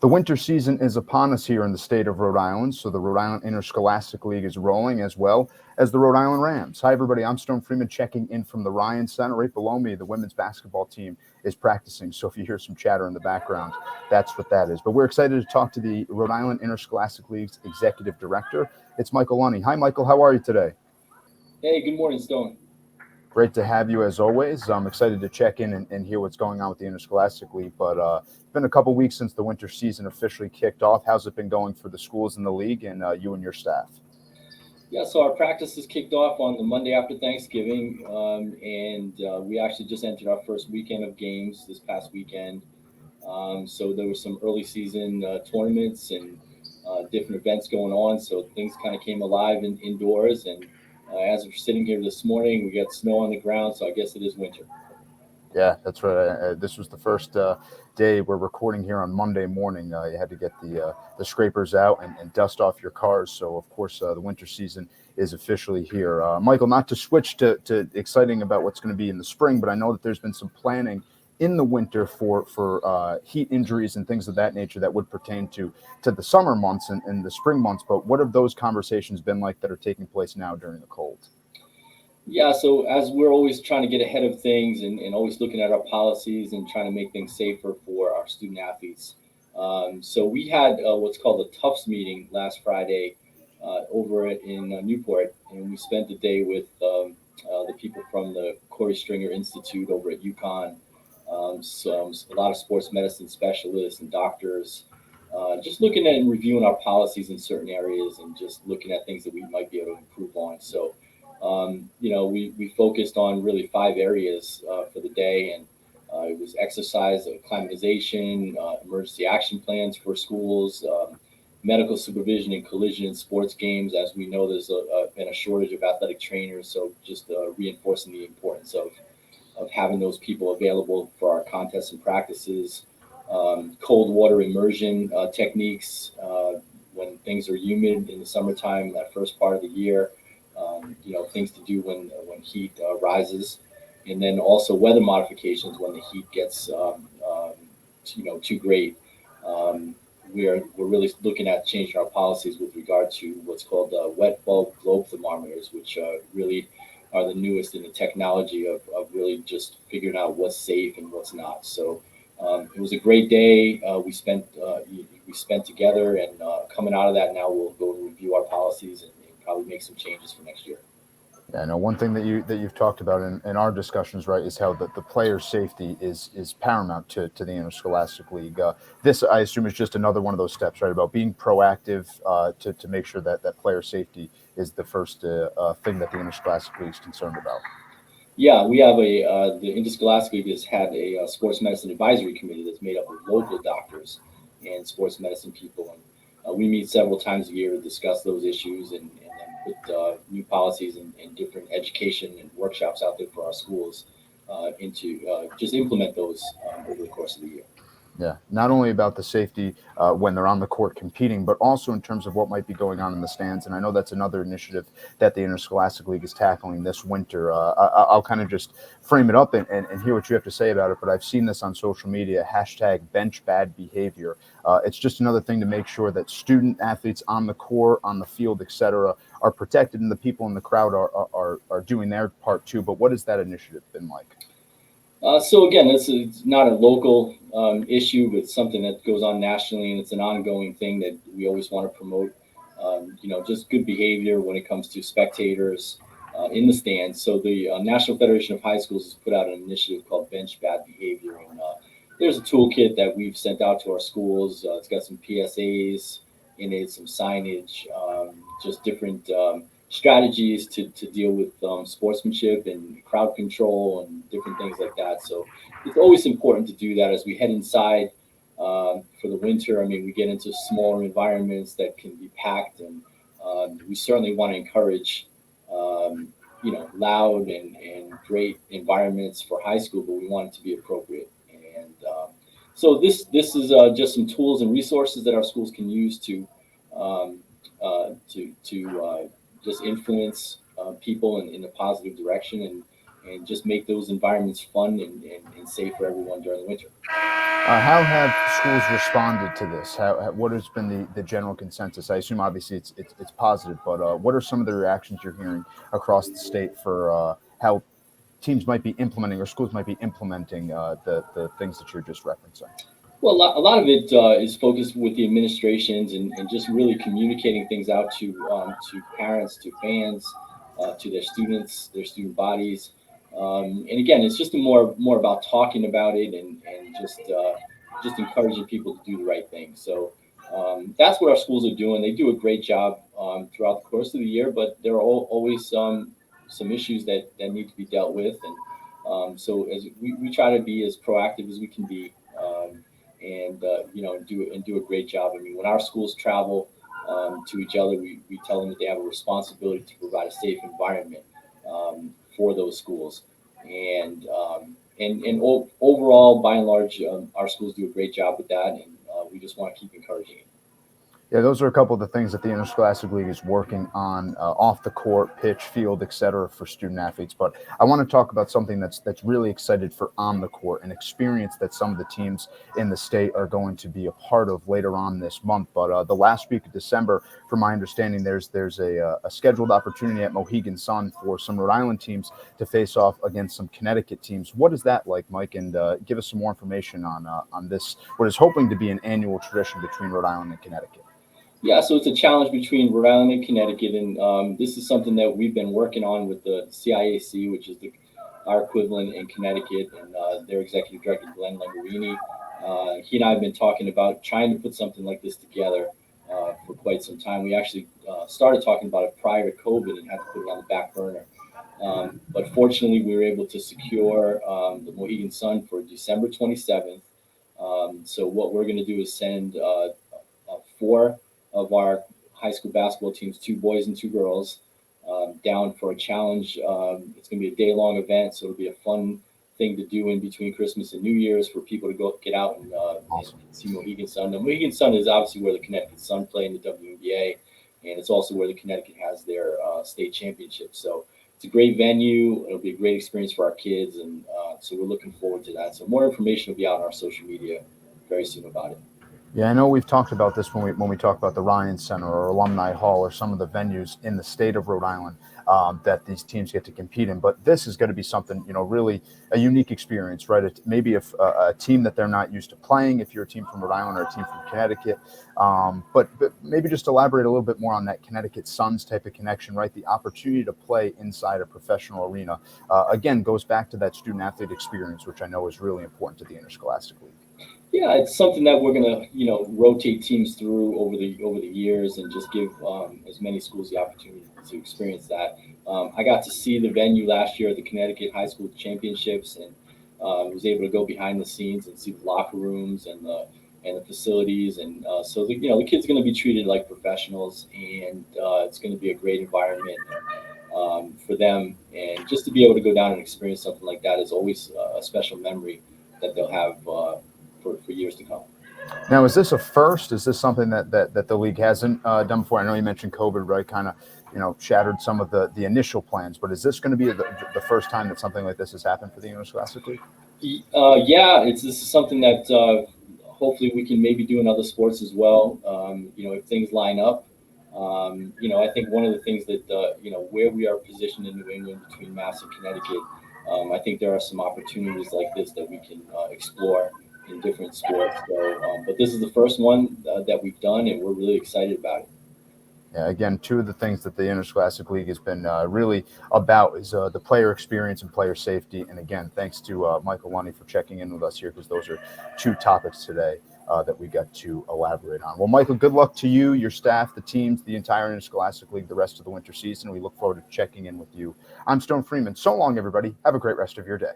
The winter season is upon us here in the state of Rhode Island, so the Rhode Island Interscholastic League is rolling, as well as the Rhode Island Rams. Hi, everybody. I'm Stone Freeman checking in from the Ryan Center. Right below me, the women's basketball team is practicing, so if you hear some chatter in the background, that's what that is. But we're excited to talk to the Rhode Island Interscholastic League's executive director. It's Michael Lunney. Hi, Michael. How are you today? Hey, good morning, Stone. Great to have you as always. I'm excited to check in and hear what's going on with the Interscholastic League. But it's been a couple weeks since the winter season officially kicked off. How's it been going for the schools in the league and you and your staff? Yeah, so our practices kicked off on the Monday after Thanksgiving, and we actually just entered our first weekend of games this past weekend. So there were some early season tournaments and different events going on. So things kind of came alive indoors. And as we're sitting here this morning, we got snow on the ground. So I guess it is winter. Yeah, that's right. This was the first day we're recording here on Monday morning. You had to get the scrapers out and dust off your cars. So, of course, the winter season is officially here. Michael, not to switch to exciting about what's going to be in the spring, but I know that there's been some planning in the winter for heat injuries and things of that nature that would pertain to the summer months and the spring months. But what have those conversations been like that are taking place now during the cold? Yeah, so as we're always trying to get ahead of things and always looking at our policies and trying to make things safer for our student athletes. So we had what's called a Tufts meeting last Friday over in Newport, and we spent the day with the people from the Corey Stringer Institute over at UConn, a lot of sports medicine specialists and doctors, just looking at and reviewing our policies in certain areas and just looking at things that we might be able to improve on. So we focused on really 5 areas for the day, and it was exercise, acclimatization, emergency action plans for schools, medical supervision and collision in sports games. As we know, there's been a shortage of athletic trainers, so just reinforcing the importance of having those people available for our contests and practices, cold water immersion techniques when things are humid in the summertime, that first part of the year. Things to do when heat rises, and then also weather modifications when the heat gets too great. We're really looking at changing our policies with regard to what's called wet bulb globe thermometers, which really are the newest in the technology of really just figuring out what's safe and what's not. So it was a great day. We spent together, and coming out of that, now we'll go and review our policies and probably make some changes for next year. Yeah, I know one thing that you've talked about in our discussions, right, is how the player safety is paramount to the Interscholastic League. This, I assume, is just another one of those steps, right, about being proactive to make sure that player safety is the first thing that the Interscholastic League is concerned about. Yeah, we have the Interscholastic League has had a sports medicine advisory committee that's made up of local doctors and sports medicine people, and we meet several times a year to discuss those issues and put new policies and different education and workshops out there for our schools into just implement those over the course of the year. Yeah, not only about the safety when they're on the court competing, but also in terms of what might be going on in the stands. And I know that's another initiative that the Interscholastic League is tackling this winter. I'll kind of just frame it up and hear what you have to say about it. But I've seen this on social media, #BenchBadBehavior. It's just another thing to make sure that student athletes on the court, on the field, etc., are protected, and the people in the crowd are doing their part too. But what has that initiative been like? So again, it's not a local issue, but it's something that goes on nationally, and it's an ongoing thing that we always want to promote. Just good behavior when it comes to spectators in the stands. So the National Federation of High Schools has put out an initiative called Bench Bad Behavior, and there's a toolkit that we've sent out to our schools. It's got some PSAs in it, some signage, just different strategies to deal with sportsmanship and crowd control and different things like that. So it's always important to do that as we head inside for the winter. I mean, we get into smaller environments that can be packed, and we certainly want to encourage loud and great environments for high school, but we want it to be appropriate. And so this is just some tools and resources that our schools can use to just influence people in a positive direction, and just make those environments fun and safe for everyone during the winter. How have schools responded to this? What has been the general consensus? I assume obviously it's positive, but what are some of the reactions you're hearing across the state for how teams might be implementing or schools might be implementing the things that you're just referencing? Well, a lot of it is focused with the administrations and just really communicating things out to parents, to fans, to their students, their student bodies. And again, it's just more about talking about it and just encouraging people to do the right thing. So that's what our schools are doing. They do a great job throughout the course of the year, but there are always some issues that need to be dealt with. And so as we try to be as proactive as we can be. And do a great job. I mean, when our schools travel to each other, we tell them that they have a responsibility to provide a safe environment for those schools. And overall, by and large, our schools do a great job with that, and we just want to keep encouraging it. Yeah, those are a couple of the things that the Interscholastic League is working on off the court, pitch, field, et cetera, for student athletes. But I want to talk about something that's really excited for on the court, an experience that some of the teams in the state are going to be a part of later on this month. But the last week of December, from my understanding, there's a scheduled opportunity at Mohegan Sun for some Rhode Island teams to face off against some Connecticut teams. What is that like, Mike? And give us some more information on this, what is hoping to be an annual tradition between Rhode Island and Connecticut. Yeah, so it's a challenge between Rhode Island and Connecticut, and this is something that we've been working on with the CIAC, which is our equivalent in Connecticut, and their executive director, Glenn Langarini. He and I have been talking about trying to put something like this together for quite some time. We actually started talking about it prior to COVID and had to put it on the back burner. But fortunately, we were able to secure the Mohegan Sun for December 27th. So what we're going to do is send 4 of our high school basketball teams, 2 boys and 2 girls, down for a challenge. It's going to be a day-long event, so it'll be a fun thing to do in between Christmas and New Year's for people to go get out and see Mohegan Sun. The Mohegan Sun is obviously where the Connecticut Sun play in the WNBA, and it's also where the Connecticut has their state championship. So it's a great venue. It'll be a great experience for our kids, and so we're looking forward to that. So more information will be out on our social media very soon about it. Yeah, I know we've talked about this when we talk about the Ryan Center or Alumni Hall or some of the venues in the state of Rhode Island that these teams get to compete in. But this is going to be something, really a unique experience, right? Maybe a team that they're not used to playing, if you're a team from Rhode Island or a team from Connecticut. But maybe just elaborate a little bit more on that Connecticut Suns type of connection, right? The opportunity to play inside a professional arena, again, goes back to that student athlete experience, which I know is really important to the Interscholastic League. Yeah, it's something that we're gonna, rotate teams through over the years and just give as many schools the opportunity to experience that. I got to see the venue last year at the Connecticut High School Championships, and was able to go behind the scenes and see the locker rooms and the facilities, and so the kids are going to be treated like professionals, and it's going to be a great environment for them, and just to be able to go down and experience something like that is always a special memory that they'll have for years to come. Now, is this a first? Is this something that the league hasn't done before? I know you mentioned COVID, right? Kind of, shattered some of the initial plans, but is this going to be the first time that something like this has happened for the Interscholastic League? Yeah, this is something that hopefully we can maybe do in other sports as well. If things line up. I think one of the things that where we are positioned in New England between Mass and Connecticut, I think there are some opportunities like this that we can explore in different sports. So, but this is the first one that we've done, and we're really excited about it. Yeah, again, 2 of the things that the Interscholastic League has been really about is the player experience and player safety. And again, thanks to Michael Lunney for checking in with us here, because those are 2 topics today that we got to elaborate on. Well, Michael, good luck to you, your staff, the teams, the entire Interscholastic League, the rest of the winter season. We look forward to checking in with you. I'm Stone Freeman. So long, everybody. Have a great rest of your day.